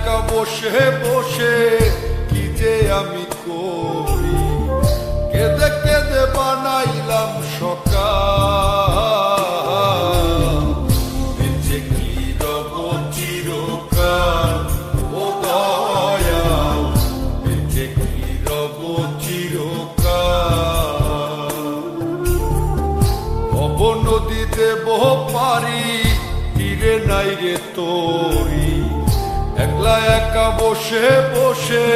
একা বসে বসে কি যে আমি করি, কেঁদে কেঁদে বানাইলাম সকাল। বেঁচে কি রব চিরকাল ও দয়াল, বেঁচে কি রব চিরকাল। ভব নদী দেব পারি, তীরে নাই রে তোরি, একলা একা বসে বসে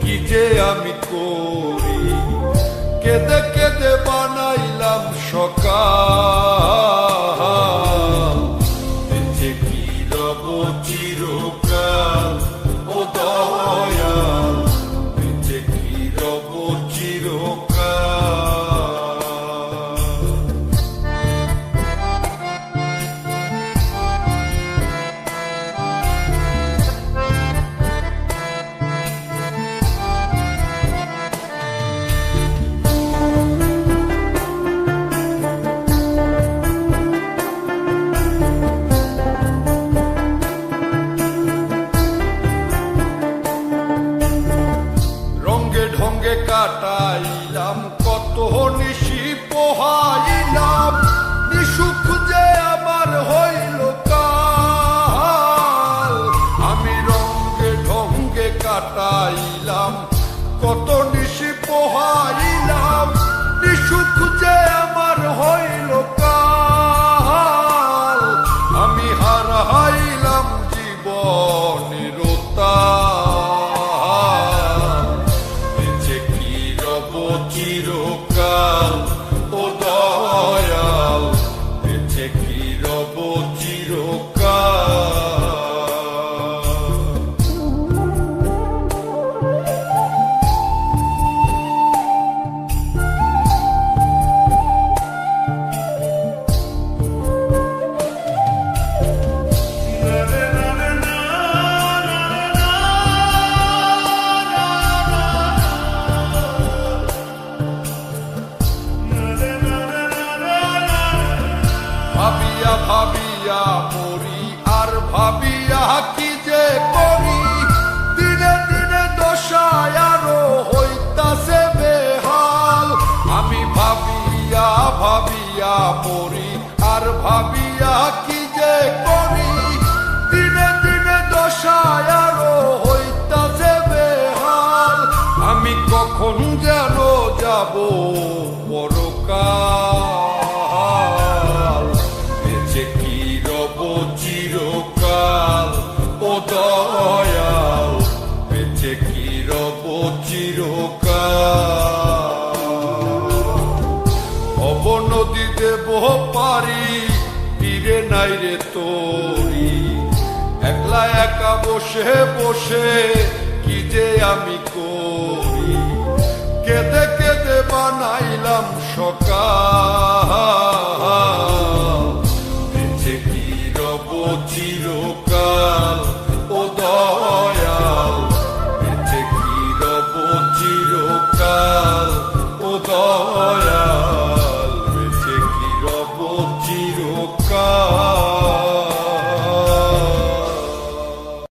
কি যে আমি করি, কেঁদে কেঁদে বানাইলাম সকাল। বেঁচে কি রব চিরকাল ও দয়াল, বেঁচে কি রব চিরকাল। ঢঙ্গে কাটাইলাম কত নিশি পোহাইলাম, নিশুক যে আমার হইল কাল। আমি রঙ্গে ঢঙ্গে কাটাইলাম কত নিশি পোহাইলাম, নিশুক যে আমার হইল কাল। আমি হারাইলাম জীবনের চিরকাল ও দয়াল, বেঁচে কি রব চিরকাল। ভাবিয়া ভাবিয়া মরি আর ভাবিয়া কি যে করি, দিনে দিনে দশায় আরো হইতাছে বেহাল। আমি ভাবিয়া ভাবিয়া মরি আর ভাবিয়া কি যে করি, দিনে দিনে দশায় আরো হইতাছে বেহাল। আমি কখন যেন যাব পরকাল, বেঁচে কি রব চিরকাল ও দয়াল, বেঁচে কি রব চিরকাল। ভব নদী দেব পারি, তীরে নাই রে তোরি, একলা একা বসে বসে কি যে আমি করি, কেঁদে কেঁদে বানাইলাম সকাল। বেঁচে কি রব চিরকাল ও দয়াল, বেঁচে কি রব চিরকাল ও দয়াল।